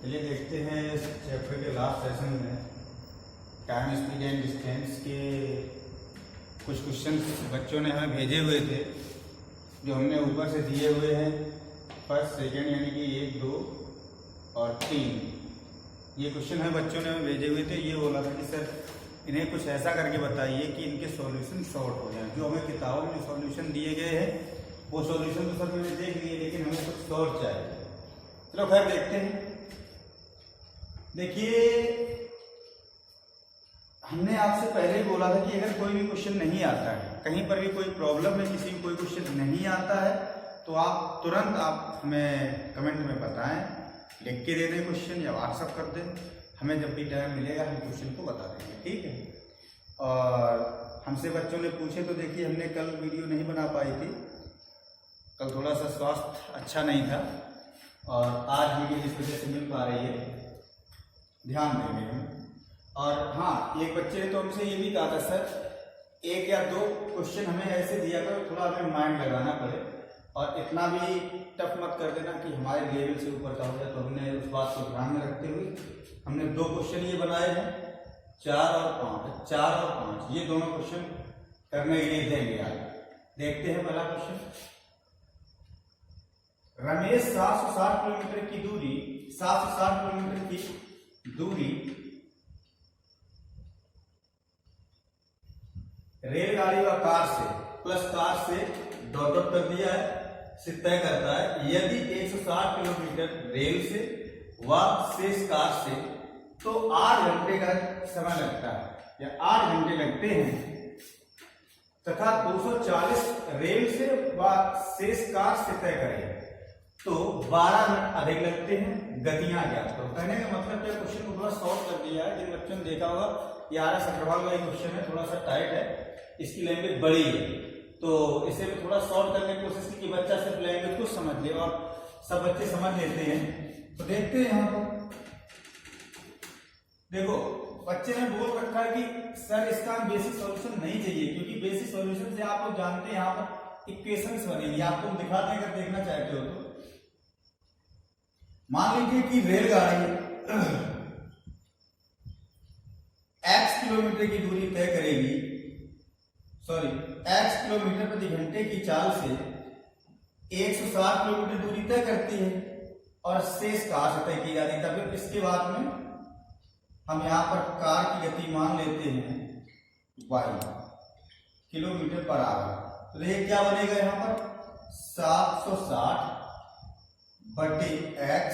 चलिए देखते हैं इस चैप्टर के लास्ट सेशन में टाइम स्पीड एंड डिस्टेंस के कुछ क्वेश्चंस बच्चों ने हमें भेजे हुए थे जो हमने ऊपर से दिए हुए हैं। फर्स्ट सेकंड यानी कि 1, 2 और 3 ये क्वेश्चन है बच्चों ने हमें भेजे हुए थे। ये बोला था कि सर इन्हें कुछ ऐसा करके बताइए कि इनके सॉल्यूशन शॉर्ट हो जाए। जो हमें किताबों में सॉल्यूशन दिए गए हैं वो सॉल्यूशन तो सर मैंने देख लिए, लेकिन हमें कुछ शॉर्ट चाहिए। चलो खैर देखते हैं। देखिए हमने आपसे पहले ही बोला था कि अगर कोई भी क्वेश्चन नहीं आता है, कहीं पर भी कोई प्रॉब्लम है, किसी को कोई क्वेश्चन नहीं आता है तो आप तुरंत हमें कमेंट में बताएं, लिख के दे दें क्वेश्चन या व्हाट्सअप कर दें। हमें जब भी टाइम मिलेगा हम क्वेश्चन को बता देंगे, ठीक है। और हमसे बच्चों ने पूछे तो देखिए हमने कल वीडियो नहीं बना पाई थी, कल थोड़ा सा स्वास्थ्य अच्छा नहीं था और आज वीडियो जिस वजह से मिल पा रही है ध्यान देंगे हम। और हाँ, एक बच्चे ने तो हमसे ये भी कहा था सर 1 या 2 क्वेश्चन हमें ऐसे दिया करो थोड़ा हमें माइंड लगाना पड़े और इतना भी टफ मत कर देना कि हमारे लेवल से ऊपर का हो जाए। तो हमने उस बात को ध्यान में रखते हुए हमने 2 क्वेश्चन ये बनाए हैं, 4 और 5 ये दोनों क्वेश्चन करने के लिए देंगे आज। देखते हैं पहला क्वेश्चन। रमेश 760 किलोमीटर की दूरी रेलगाड़ी व कार से प्लस कार से डॉट डॉट कर दिया है से तय करता है। यदि 160 किलोमीटर रेल से व शेष कार से तो 8 घंटे का समय लगता है या 8 घंटे लगते हैं, तथा 240 रेल से व शेष कार से तय करें तो 12 मिनट अधिक लगते हैं। गतियां ज्ञात करो। कहने का मतलब क्या, क्वेश्चन को थोड़ा शॉर्ट कर दिया है। जिन बच्चों ने देखा होगा ये RS अग्रवाल का क्वेश्चन है, थोड़ा सा टाइट है, इसकी लैंग्वेज बड़ी है तो इसे भी थोड़ा शॉर्ट करने की कोशिश की कि बच्चा सिर्फ लैंग्वेज को समझ ले और सब बच्चे समझ लेते हैं। तो देखते हैं यहाँ पर, देखो बच्चे ने बोल रखा है कि सर इसका बेसिक सॉल्यूशन नहीं चाहिए, क्योंकि बेसिक सॉल्यूशन से आप लोग जानते हैं यहाँ पर इक्वेशंस बनेंगी। आपको दिखाते हैं अगर देखना चाहते हो तो। मान लीजिए कि रेलगाड़ी x किलोमीटर की दूरी तय करेगी, x किलोमीटर प्रति घंटे की चाल से 160 किलोमीटर दूरी तय करती है और शेष कार से तय की जाती है। तब इसके बाद में हम यहाँ पर कार की गति मान लेते हैं y किलोमीटर पर आवर। तो ये क्या बनेगा यहाँ पर 760 बटे x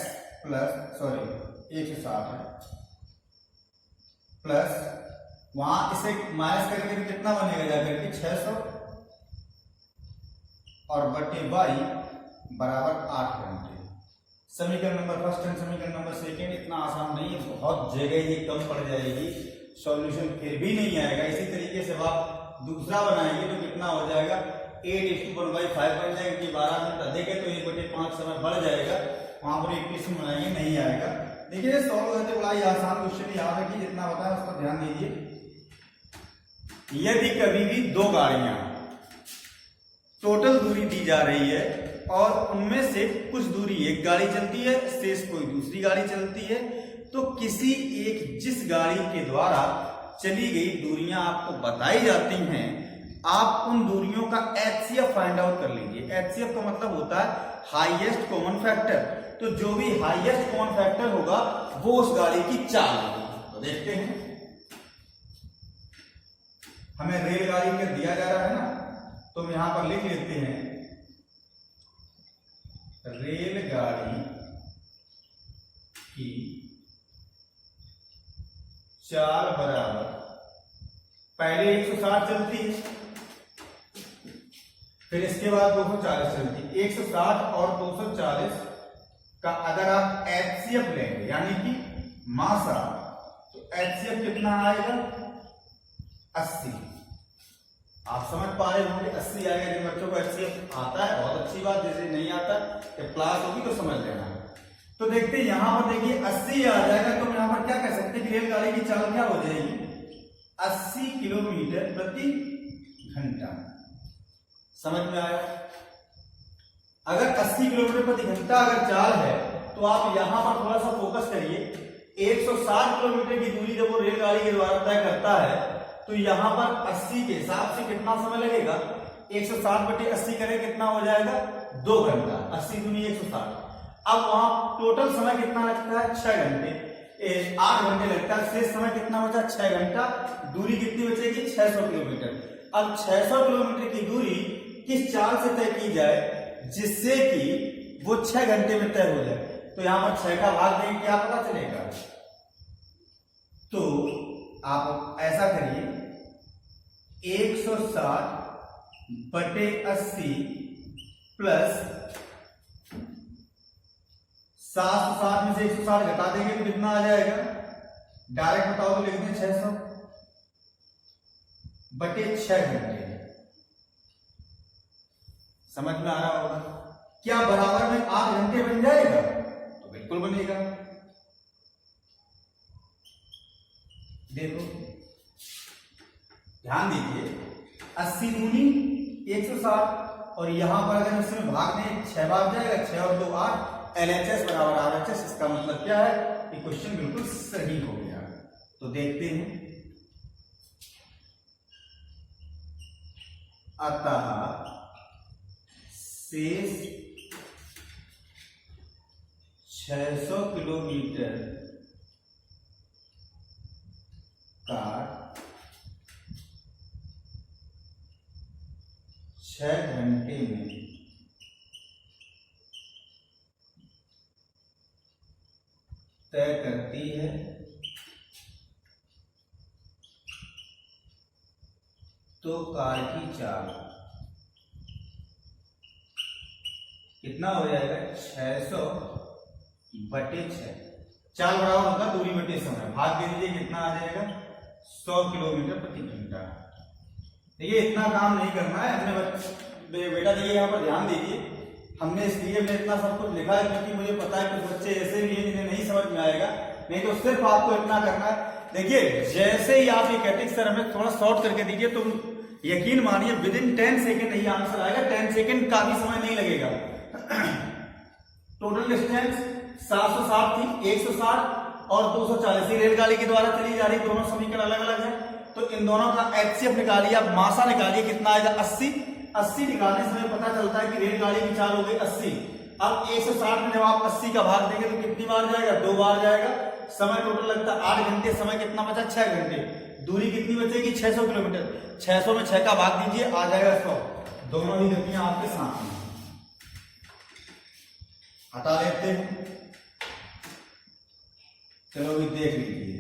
प्लस 160 है प्लस वहां इसे माइनस करके कितना बनेगा जाकर के 600 और बटे y बराबर 8 घंटे। समीकरण नंबर फर्स्ट एंड समीकरण नंबर सेकेंड इतना आसान नहीं है, बहुत जगह ये कम पड़ जाएगी, सॉल्यूशन फिर भी नहीं आएगा। इसी तरीके से आप दूसरा बनाएंगे तो कितना हो जाएगा 8:1/5 बन जाएगा कि 12 मिनट अधिक है तो 1/5 समय बढ़ जाएगा। वहां पर इक्वेशन बनाएंगे नहीं आएगा। देखिए सॉल्व करते बड़ा ही आसान क्वेश्चन याद रखिए, जितना बताया उस पर ध्यान दीजिए। यदि कभी भी 2 गाड़ियां टोटल दूरी दी जा रही है और उनमें से कुछ दूरी एक गाड़ी चलती है, शेष कोई दूसरी गाड़ी चलती है, तो किसी एक जिस गाड़ी के द्वारा चली गई दूरियां आपको बताई जाती हैं, आप उन दूरियों का HCF फाइंड आउट कर लीजिए। HCF का मतलब होता है हाईएस्ट कॉमन फैक्टर। तो जो भी हाईएस्ट कॉमन फैक्टर होगा वो उस गाड़ी की चाल होगी। तो देखते हैं, हमें रेलगाड़ी का दिया जा रहा है ना, तो हम यहां पर लिख लेते हैं रेलगाड़ी की चाल बराबर, पहले 160 चलती है, फिर इसके बाद 240 चलती है। 160 और 240 का अगर आप HCF लेंगे यानी कि मासा, तो HCF कितना आएगा 80। आप समझ पा रहे होंगे 80 आएगा। जिन बच्चों को HCF आता है बहुत अच्छी बात, जैसे नहीं आता तो क्लास होगी तो समझ लेना। तो देखते हैं यहां पर, देखिए 80 आ जाएगा तो यहां पर क्या कह सकते हैं कि रेलगाड़ी की चाल क्या हो जाएगी 80 किलोमीटर प्रति घंटा। समझ में आया? अगर 80 किलोमीटर प्रति घंटा अगर चाल है तो आप यहां पर थोड़ा सा फोकस करिए। 160 किलोमीटर की दूरी जब वो रेलगाड़ी के द्वारा तय करता है तो यहां पर 80 के हिसाब से कितना समय लगेगा? 160 बटे 80 करें कितना हो जाएगा? 2 घंटा। 80 दूनी 160। अब वहां टोटल समय कितना लगता है? 6 घंटे, 8 घंटे लगता है। शेष समय कितना बचा? 6 घंटा। दूरी कितनी बचेगी? 600 किलोमीटर। अब 600 किलोमीटर की दूरी किस चाल से तय की जाए जिससे कि वो 6 घंटे में तय हो जाए? तो यहां पर 6 का भाग देंगे, क्या पता चलेगा? तो आप ऐसा करिए, 160 बटे 80 प्लस 760 में से 160 घटा देंगे तो कितना आ जाएगा? डायरेक्ट बताओ तो लिख दें 600 बटे 6 घंटे। समझ में आ रहा होगा? क्या बराबर में 8 घंटे बन जाएगा? तो बिल्कुल बनेगा। देखो ध्यान दीजिए, 80 दूनी 160 और यहां पर अगर इसमें भाग दें 6 भाग जाएगा, 6 और 2 8। LHS बराबर RHS। इसका मतलब क्या है कि क्वेश्चन बिल्कुल सही हो गया। तो देखते हैं, अतः शेष 600 किलोमीटर का 6 घंटे में तय करती है। तो कार की चाल कितना हो जाएगा? 600 बटे 6। चाल बराबर होगा दूरी बटे समय। भाग दे दीजिए, कितना आ जाएगा? 100 किलोमीटर प्रति घंटा। देखिए इतना काम नहीं करना है अपने बेटा। देखिए यहाँ पर ध्यान दीजिए, हमने इसलिए मैं इतना सब कुछ लिखा है क्योंकि मुझे पता है कुछ बच्चे ऐसे भी हैं जिन्हें नहीं समझ में आएगा। नहीं तो सिर्फ आपको इतना करना है। देखिए जैसे ही आप ये कहते सर हमें थोड़ा शॉर्ट करके दीजिए, तो यकीन मानिए with in 10 second he answer आएगा। 10 सेकेंड का भी समय नहीं लगेगा। टोटल डिस्टेंस 760 थी, 160 और 240 रेलगाड़ी के द्वारा चली जा रही। दोनों समीकरण अलग अलग है, तो इन दोनों का HCF निकालिए, आप मासा निकालिए, कितना आएगा? 80। 80 निकालने से हमें पता चलता है कि रेलगाड़ी की चाल हो गई 80। अब 160 में जब आप 80 का भाग देंगे तो कितनी बार जाएगा? 2 बार जाएगा। समय टोटल लगता है 8 घंटे। समय कितना बचा? 6 घंटे। दूरी कितनी बचेगी? 600 किलोमीटर। 600 में 6 का भाग दीजिए, आ जाएगा 100। दोनों ही गतियां आपके साथ में। हटा लेते हैं। चलो भी देख लीजिए,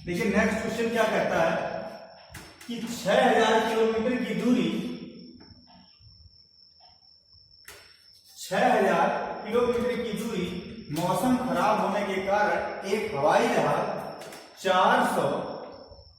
देखिए नेक्स्ट क्वेश्चन क्या कहता है कि 6000 किलोमीटर की दूरी, 6000 किलोमीटर की दूरी मौसम खराब होने के कारण एक हवाई जहाज 400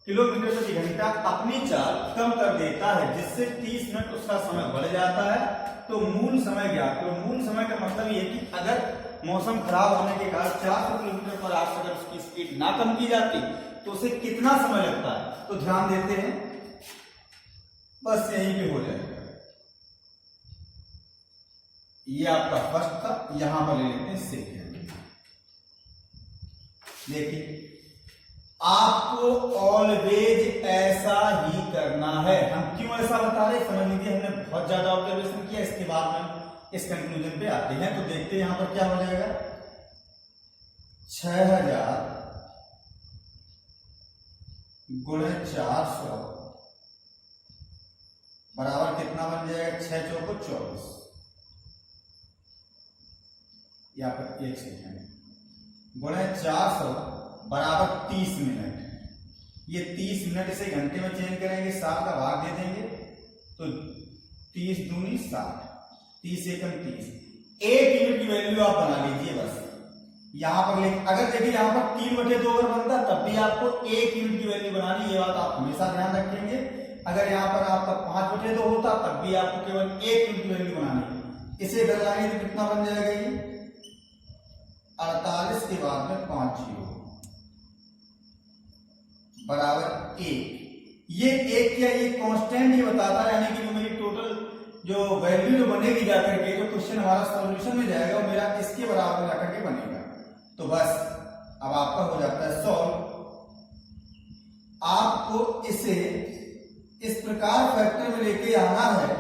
किलोमीटर प्रति घंटा अपनी चाल कम कर देता है, जिससे 30 मिनट उसका समय बढ़ जाता है। तो मूल समय ज्ञात। तो मूल समय का मतलब ये कि अगर मौसम खराब होने के कारण 400 किलोमीटर पर आवर अगर उसकी स्पीड ना कम की जाती तो उसे कितना समय लगता है? तो ध्यान देते हैं, बस यहीं पे हो जाएगा। ये आपका फर्स्ट था, यहां पर ले लेते हैं सेकेंड। देखिए आपको ऑलवेज ऐसा ही करना है। हम क्यों ऐसा बता रहे समझ लीजिए, हमने बहुत ज्यादा ऑब्जर्वेशन किया, इसके बाद में इस कंक्लूजन पे आते हैं। तो देखते हैं यहां पर क्या हो जाएगा। 6000 गुणे 400 बराबर कितना बन जाएगा? 6 चौको 24। यहाँ पर 1 सेकेंड गुणे 400 बराबर 30 मिनट। ये 30 मिनट इसे घंटे में चेंज करेंगे, 7 का भाग दे देंगे तो 30 दूनी 60, 30 एकम 30। 1 यूनिट की वैल्यू आप बना लीजिए बस यहां पर। अगर देखिए यहां पर 3/2 अगर बनता तब भी आपको 1 यूनिट की वैल्यू बनानी, ये बात आप हमेशा ध्यान रखेंगे। अगर यहां पर आपका 5/2 होता तब भी आपको केवल 1 यूनिट की वैल्यू बनानी। इसे इधर लाएंगे तो कितना बन जाएगा? ये 48 के बाद में 5 जीरो। बराबर 1। ये 1 क्या, ये कांस्टेंट ये बताता है, यानी कि जो मेरी टोटल जो वैल्यू जो बनेगी जाकर के, जो क्वेश्चन हमारा सॉल्यूशन में जाएगा वो मेरा इसके बराबर जाकर के बनेगा। तो बस अब आपका हो जाता है सॉल्व। आपको इसे इस प्रकार फैक्टर में लेके आना है,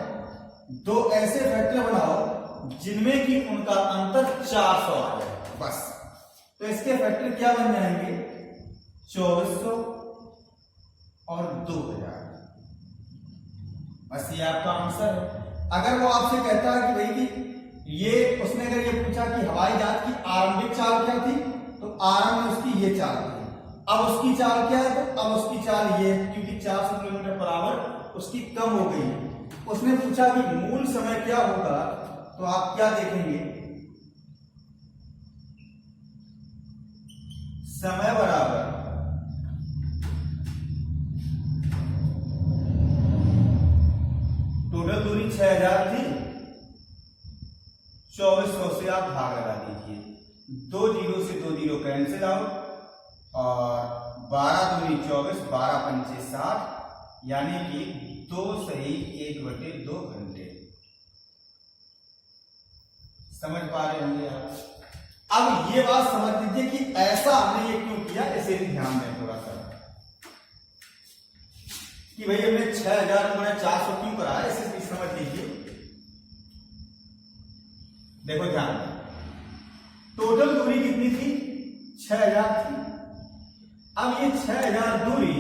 दो ऐसे फैक्टर बनाओ जिनमें कि उनका अंतर 400 आ जाए बस। तो इसके फैक्टर क्या बन जाएंगे, 2400 और 2000। बस ये आपका आंसर है। अगर वो आपसे कहता है कि भाई कि ये, उसने अगर ये पूछा कि हवाई जहाज की आरंभिक चाल क्या थी, तो आरंभ में उसकी ये चाल थी। अब उसकी चाल क्या है, तो अब उसकी चाल ये है, क्योंकि 400 किलोमीटर पर आवर उसकी कम हो गई है। उसने पूछा कि मूल समय क्या होगा, तो आप क्या देखेंगे, समय बराबर टोटल दूरी 6000 थी, 2400 से आप भाग लगा दीजिए, 2 जीरो से 2 जीरो कैंसिल आउट, और 12 दूनी 24, 12 पंचे 60, यानी कि 2 सही 1/2 घंटे। समझ पा रहे होंगे आप। अब ये बात समझ लीजिए कि ऐसा हमने ये क्यों किया, इसे भी ध्यान दें थोड़ा सा कि भाई हमने 6000 गुणा 400 क्यों करा है, इसे भी समझ लीजिए। देखो ध्यान दें, टोटल दूरी कितनी थी, 6000 थी। अब ये 6000 दूरी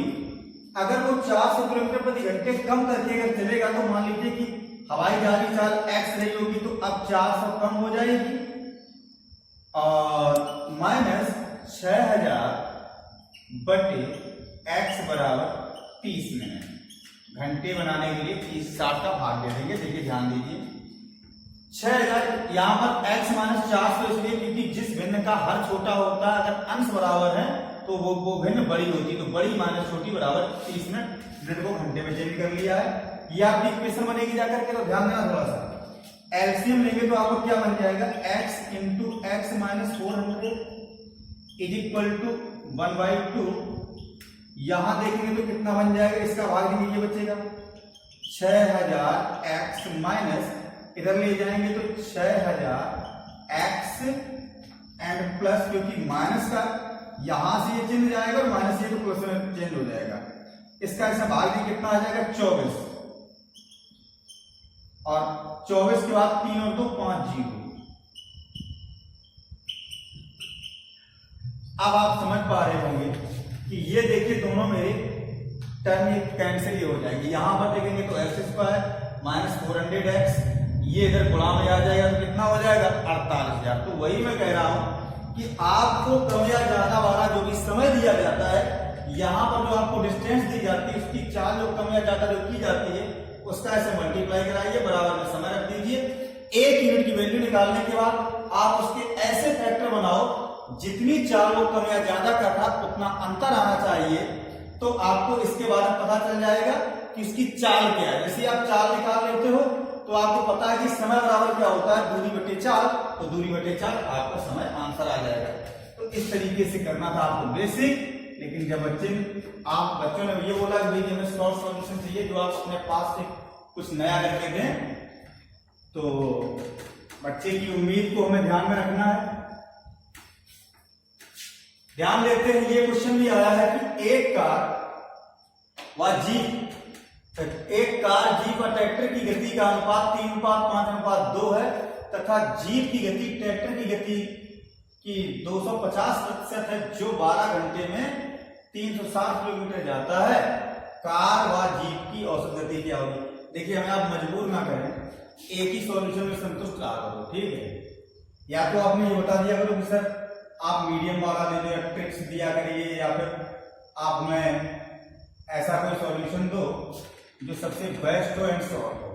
अगर वो 400 किलोमीटर प्रति घंटे कम करके अगर चलेगा, तो मान लीजिए कि हवाई जहाज की चाल x रही होगी, तो अब 400 कम हो जाएगी, और माइनस 6000 बटे x बराबर 30 मिनट। घंटे बनाने के लिए 30-60 का भाग दे देंगे। देखिए ध्यान दीजिए, 6000 यहां पर x माइनस 400 इसलिए क्योंकि जिस भिन्न का हर छोटा होता है, अगर अंश बराबर है तो वो भिन्न बड़ी होती, तो बड़ी माइनस छोटी बराबर 30 मिनट को घंटे में चेंज कर लिया है। ये आपकी इक्वेशन बनेगी जाकर के, तो ध्यान देना थोड़ा सा। एलसीएम लेंगे तो आपको क्या बन जाएगा, x into x minus 400 is equal to 1/2। यहां देखेंगे तो कितना बन जाएगा, इसका भाग देंगे ये बचेगा 6000 x माइनस, इधर ले जाएंगे तो 6000 x एंड प्लस, क्योंकि माइनस का यहां से ये चिन्ह जाएगा और माइनस ये तो प्लस में चेंज हो जाएगा। इसका ऐसा भाग भी कितना आ जाएगा, 24, और 24 के बाद 3 और 2 5 जीरो। अब आप समझ पा रहे होंगे कि ये देखिए दोनों मेरे टर्म ये कैंसिल हो जाएगी। यहां पर देखेंगे तो x² माइनस 400x, ये इधर गुणा में आ जाएगा, तो कितना हो जाएगा 48000। तो वही मैं कह रहा हूं कि आपको कम या ज्यादा वाला जो भी समय दिया जाता है, यहां पर जो आपको डिस्टेंस दी जाती है, उसकी चाल जो कम या ज्यादा जो की जाती है, उसका ऐसे मल्टीप्लाई कराइए, बराबर में समय रख दीजिए। 1 यूनिट की वैल्यू निकालने के बाद आप उसके ऐसे फैक्टर बनाओ जितनी चाल वो कम या ज्यादा कर रहा उतना अंतर आना चाहिए, तो आपको इसके बारे में पता चल जाएगा कि इसकी चाल क्या है। जैसे आप चाल निकाल लेते हो तो आपको पता है कि समय बराबर क्या होता है, दूरी बटे चाल, तो दूरी बटे चाल आपका समय आंसर आ जाएगा। तो इस तरीके से करना था आपको बेसिक। लेकिन जब बच्चों ने ये बोला कि भाई हमें शॉर्ट सॉल्यूशन चाहिए जो आप अपने पास से कुछ नया करके दें, तो बच्चे की उम्मीद को हमें ध्यान में रखना है। ध्यान देते हैं, ये क्वेश्चन भी आया है कि एक कार व जीप, एक कार जीप और ट्रैक्टर की गति का अनुपात 3:5:2 है, तथा जीप की गति ट्रैक्टर की गति की 250% है, जो 12 घंटे में 360 किलोमीटर जाता है। कार व जीप की औसत गति क्या होगी। देखिए हमें आप मजबूर ना करें, एक ही सॉल्यूशन में संतुष्ट रहा करो, ठीक है। या तो आपने ये बता दिया करो कि सर आप मीडियम वाला दे दो, या ट्रिक्स दिया करिए, या फिर आप हमें ऐसा कोई सॉल्यूशन दो जो सबसे बेस्ट हो एंड शॉर्ट हो,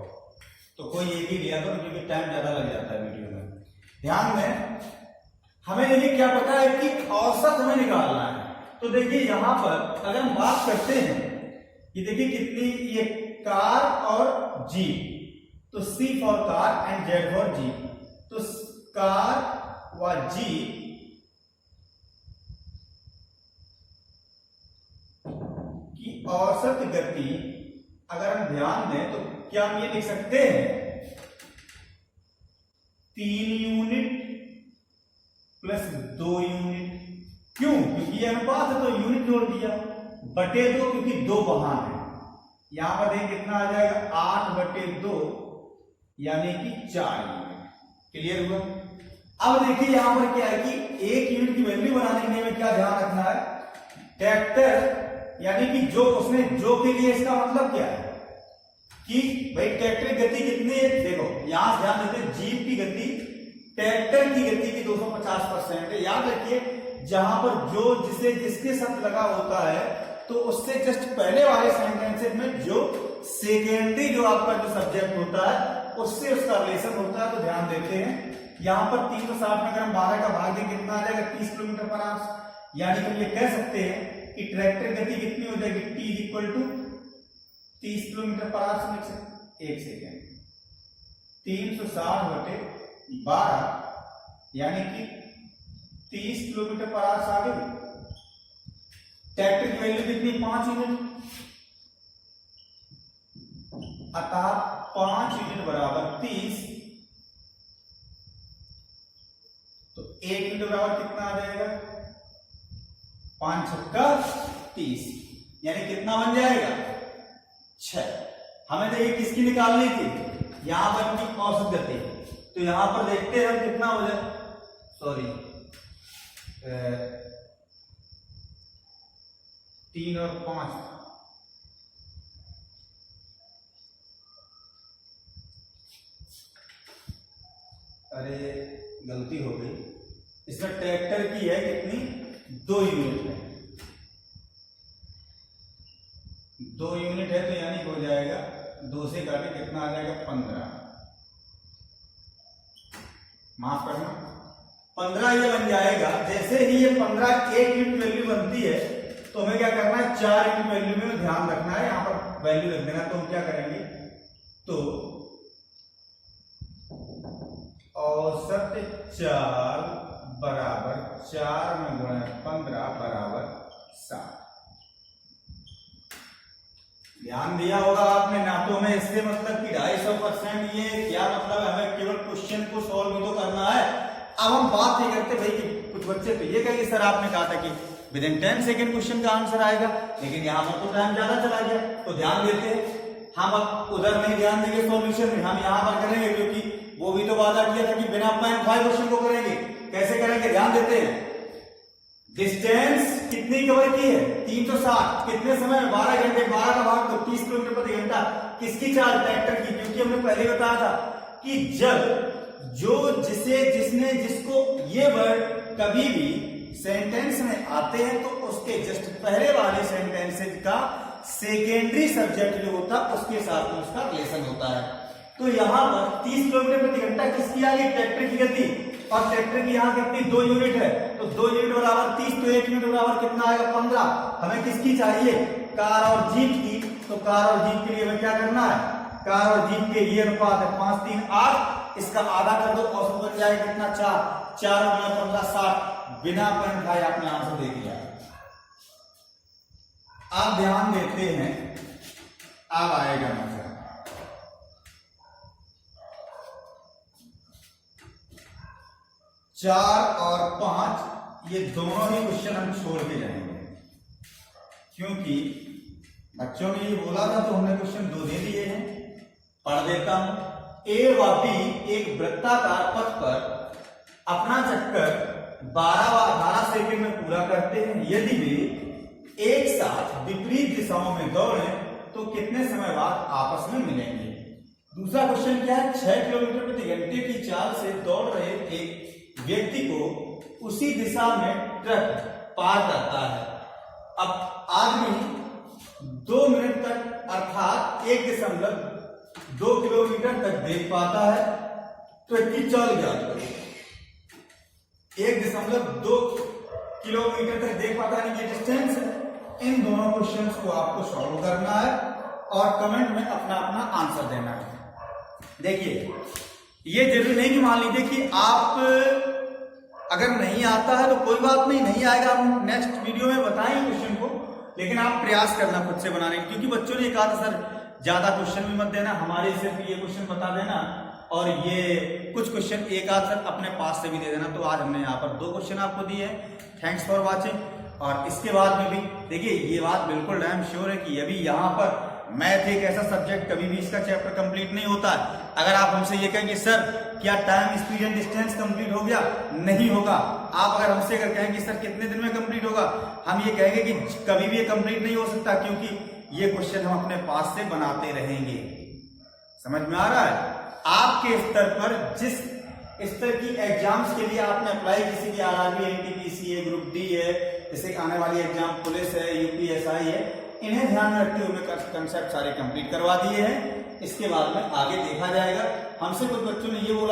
तो कोई एक ही दिया करो, क्योंकि टाइम ज्यादा लग जाता है वीडियो में। ध्यान में हमें देखिए क्या पता है कि औसत हमें निकालना है। तो देखिए यहां पर अगर हम बात करते हैं, ये देखिए कितनी, ये कार और जीप, तो C for car and Z for jeep, तो कार व जीप औसत गति अगर हम ध्यान दें तो क्या हम ये लिख सकते हैं 3 यूनिट प्लस 2 यूनिट। क्यों? क्योंकि ये अनुपात है तो यूनिट जोड़ दिया, बटे 2 क्योंकि 2 वहां है। यहां पर देखिए कितना आ जाएगा 8/2 यानी कि 4 यूनिट। क्लियर हुआ? अब देखिए यहां पर क्या है कि 1 यूनिट की वैल्यू बनाने में क्या ध्यान रखना है, ट्रैक्टर यानी कि जो उसने जो के लिए इसका मतलब क्या है कि भाई ट्रैक्टर की गति कितनी है। देखो यहां से ध्यान देते, जीप की गति ट्रैक्टर की गति की 250% है। याद रखिए जहां पर जो जिसे जिसके साथ लगा होता है तो उससे जस्ट पहले वाले सेंटेंसेस में जो सेकेंडरी जो आपका जो सब्जेक्ट होता है उससे उसका रिलेशन होता है। तो ध्यान देते हैं यहां पर 360 में अगर हम 12 का भाग दें कितना आ जाएगा 30 किलोमीटर पर आवर। यानी कि हम ये कह सकते हैं कि ट्रैक्टर गति कितनी हो जाएगी T = 30 किलोमीटर पर आवर से लिख सकते। एक सेकेंड 360/12 यानी कि 30 किलोमीटर पर आवर से आगे। ट्रैक्टर की वैल्यू कितनी 5 यूनिट, अतः 5 यूनिट बराबर 30। तो 1 यूनिट बराबर कितना आ जाएगा 5 छक्का 30 यानी कितना बन जाएगा 6। हमें देखिए किसकी निकालनी थी, यहां पर की औसत गति। तो यहां पर देखते हैं कितना हो जाए, सॉरी 3 और 5 अरे गलती हो गई। इसमें ट्रैक्टर की है कितनी 2 यूनिट है, 2 यूनिट है तो यानी हो जाएगा 2 से काटे कितना आ जाएगा 15। माफ करना 15 ये बन जाएगा। जैसे ही ये 15 1 यूनिट वैल्यू बनती है तो हमें क्या करना है 4 यूनिट वैल्यू में ध्यान रखना है, यहां पर वैल्यू रख देना। तो हम क्या करेंगे तो औसत 4 बराबर 4 में गुणा 15 बराबर 7। ध्यान दिया होगा आपने ना, तो हमें इससे मतलब कि 250% ये क्या मतलब हमें केवल क्वेश्चन को सॉल्व भी तो करना है। अब हम बात नहीं करते भाई कि कुछ बच्चे तो ये कहेंगे सर आपने कहा था कि विद इन 10 सेकेंड क्वेश्चन का आंसर आएगा, लेकिन यहां पर तो टाइम ज्यादा चला गया। तो ध्यान देते हैं हम अब उधर नहीं ध्यान देंगे सॉल्यूशन में, हम यहां पर करेंगे क्योंकि वो भी तो वादा किया था कि बिना 0.5 क्वेश्चन को करेंगे। कैसे करेंगे ध्यान देते हैं। डिस्टेंस कितनी कवर की है 360, कितने समय में 12 घंटे, 12 का भाग तो 30 किलोमीटर प्रति घंटा। किसकी चाल ट्रैक्टर की, क्योंकि हमने पहले बताया था कि जब जो जिसे जिसने जिसको ये वर्ड कभी भी सेंटेंस में आते हैं तो उसके जस्ट पहले वाले सेंटेंसेज का सेकेंडरी सब्जेक्ट जो होता है उसके साथ में उसका रिलेशन होता है। तो यहां पर 30 किलोमीटर प्रति घंटा किसकी आ गई ट्रैक्टर की गति, और ट्रैक्टर की यहां कितनी 2 यूनिट है। तो 2 यूनिट बराबर 30, तो 1 यूनिट बराबर कितना आएगा 15। हमें किसकी चाहिए कार और जीप की। तो कार और जीप के लिए हमें क्या करना है, कार और जीप के ये अनुपात है 5, 3, 8, इसका आधा कर दो औसत बन जाएगा कितना 4, 4 गुना 15 60। बिना 0.5 आपने आंसर दे दिया। आप ध्यान देते हैं अब आएगा मजा। 4 और 5 ये दोनों ही क्वेश्चन हम छोड़ के जाएंगे, क्योंकि बच्चों ने ये बोला था तो हमने क्वेश्चन 2 दे दिए हैं। पढ़ देता हूं। ए व बी एक वृत्ताकार पथ पर अपना चक्कर 12 व 18 सेकंड में पूरा करते हैं। यदि वे एक साथ विपरीत दिशाओं में दौड़े तो कितने समय बाद आपस में मिलेंगे। दूसरा क्वेश्चन क्या है, 6 किलोमीटर प्रति घंटे की चाल से दौड़ रहे एक व्यक्ति को उसी दिशा में ट्रक पार करता है। अब आदमी 2 मिनट तक अर्थात 1.2 किलोमीटर तक देख पाता है। ट्रक की चाल ज्ञात करो। 1.2 किलोमीटर तक देख पाता है ये डिस्टेंस है। इन दोनों क्वेश्चंस को आपको सॉल्व करना है और कमेंट में अपना अपना आंसर देना है। देखिए ये जरूरी नहीं कि मान लीजिए कि आप अगर नहीं आता है तो कोई बात नहीं, नहीं आएगा, हम नेक्स्ट वीडियो में बताएंगे क्वेश्चन को। लेकिन आप प्रयास करना खुद से बनाने की, क्योंकि बच्चों ने कहा था सर ज्यादा क्वेश्चन भी मत देना, हमारे सिर्फ ये क्वेश्चन बता देना और ये कुछ क्वेश्चन एक आध सर अपने पास से भी दे देना। तो आज हमने यहाँ पर 2 क्वेश्चन आपको दिए हैं। Thanks for watching. और इसके बाद में भी देखिए ये बात बिल्कुल डैम श्योर है कि अभी यहाँ पर मैथ एक ऐसा सब्जेक्ट कभी भी इसका चैप्टर कंप्लीट नहीं होता है। अगर आप हमसे ये कहेंगे सर क्या time speed and distance complete हो गया, नहीं होगा। आप अगर हमसे अगर कहेंगे सर कितने दिन में कंप्लीट होगा, हम ये कहेंगे कि कभी भी ये कंप्लीट नहीं हो सकता, क्योंकि ये क्वेश्चन हम अपने पास से बनाते रहेंगे। समझ में आ रहा है? आपके स्तर पर जिस स्तर की एग्जाम्स के लिए आपने अप्लाई, किसी की आरआरबी, एनटीपीसी है, ग्रुप डी है, जैसे आने वाली एग्जाम पुलिस है, यूपीएसआई है, इन्हें ध्यान में रखते हुए कंसेप्ट सारे कंप्लीट करवा दिए हैं। इसके बाद में आगे देखा जाएगा। हमसे कुछ बच्चों ने ये बोला